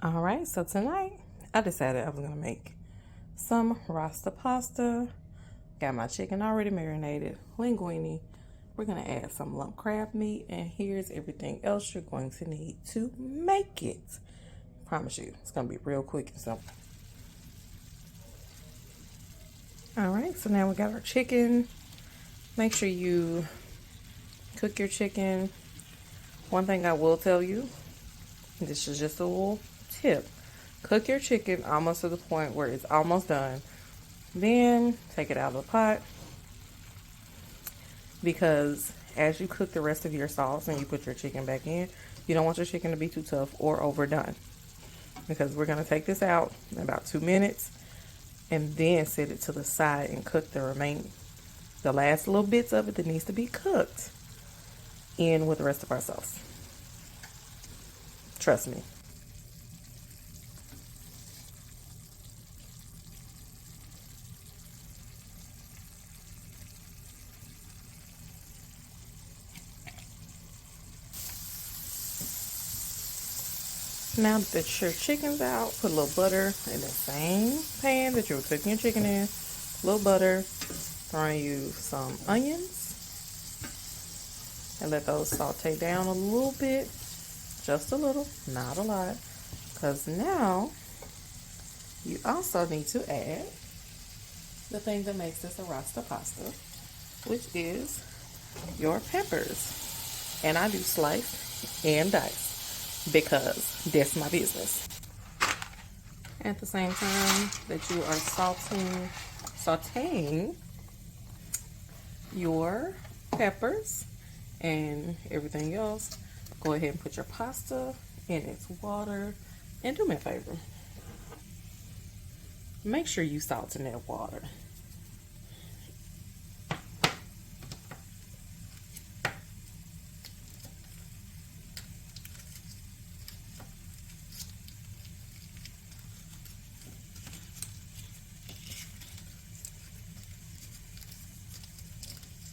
All right, so tonight I decided I was gonna make some Rasta pasta. Got my chicken already marinated, linguine. We're gonna add some lump crab meat, and here's everything else you're going to need to make it. Promise you, it's gonna be real quick and simple. All right, so now we got our chicken. Make sure you cook your chicken. One thing I will tell you, this is just a little tip. Cook your chicken almost to the point where it's almost done. Then take it out of the pot, because as you cook the rest of your sauce and you put your chicken back in, you don't want your chicken to be too tough or overdone. Because we're going to take this out in about 2 minutes and then set it to the side and cook the last little bits of it that needs to be cooked in with the rest of our sauce. Trust me. Now that your chicken's out, put a little butter in the same pan that you were cooking your chicken in. A little butter. Throwing you some onions. And let those saute down a little bit. Just a little, not a lot. Because now, you also need to add the thing that makes this a Rasta pasta, which is your peppers. And I do slice and dice, because that's my business. At the same time that you are sauteing your peppers and everything else, go ahead and put your pasta in its water. And do me a favor, make sure you salt in that water.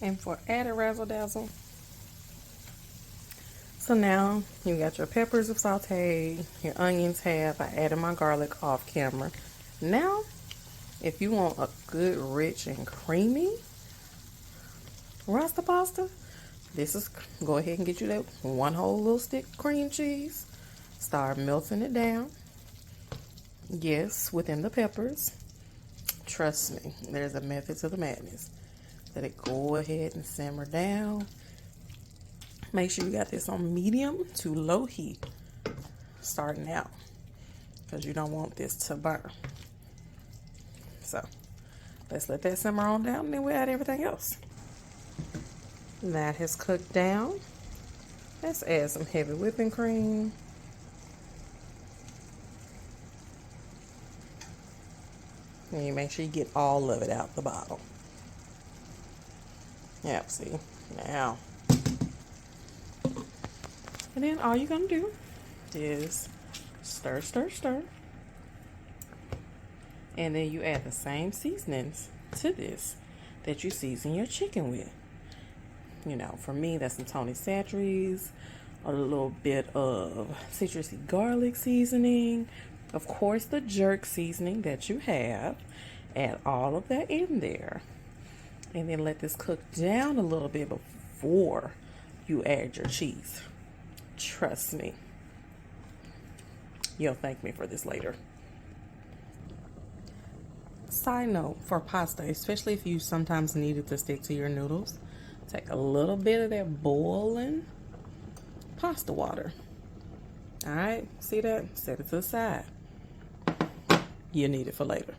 And for added razzle dazzle, so now you got your peppers of sauteed, your onions half. I added my garlic off camera. Now, if you want a good, rich, and creamy Rasta pasta, go ahead and get you that one whole little stick of cream cheese. Start melting it down. Yes, within the peppers. Trust me, there's a method to the madness. Let it go ahead and simmer down. Make sure you got this on medium to low heat starting out, because you don't want this to burn. So let's let that simmer on down, and then we'll add everything else. That has cooked down. Let's add some heavy whipping cream. And you make sure you get all of it out the bottle. Yep, see, now. And then all you're gonna do is stir, stir, stir. And then you add the same seasonings to this that you season your chicken with. You know, for me, that's some Tony Chachere's, a little bit of citrusy garlic seasoning, of course the jerk seasoning that you have. Add all of that in there. And then let this cook down a little bit before you add your cheese. Trust me. You'll thank me for this later. Side note, for pasta, especially if you sometimes need it to stick to your noodles, take a little bit of that boiling pasta water. Alright, see that? Set it to the side. You need it for later.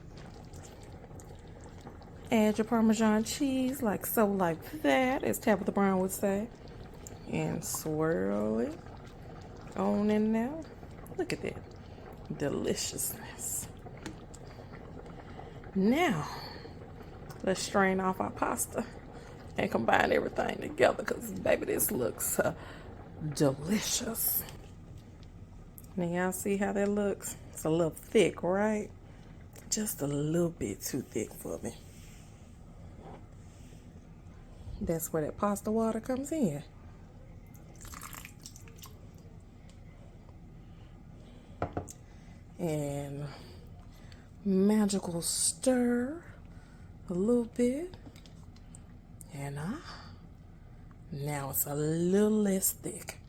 Add your Parmesan cheese like so, like that, as Tabitha Brown would say. And swirl it on in there. Look at that deliciousness. Now, let's strain off our pasta and combine everything together, because baby, this looks delicious. Now y'all see how that looks? It's a little thick, right? Just a little bit too thick for me. That's where that pasta water comes in. and magical stir a little bit. And now it's a little less thick.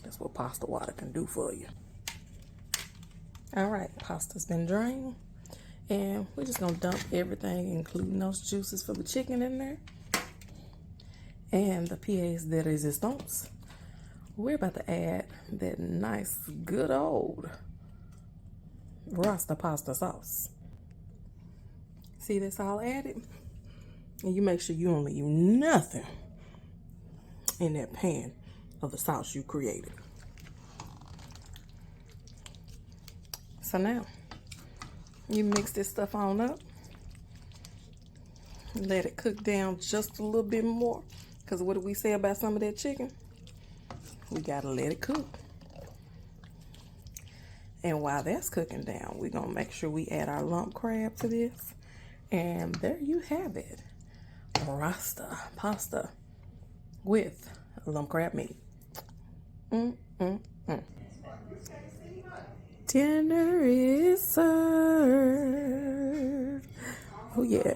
That's what pasta water can do for you. All right, pasta's been drained. And we're just gonna dump everything, including those juices for the chicken in there. And the pièce de résistance. We're about to add that nice, good old Rasta Pasta sauce. See this all added? And you make sure you don't leave nothing in that pan of the sauce you created. So now, you mix this stuff on up. Let it cook down just a little bit more. Because what did we say about some of that chicken? We gotta let it cook. And while that's cooking down, we're gonna make sure we add our lump crab to this. And there you have it. Rasta pasta with lump crab meat. Dinner is served. Oh yeah.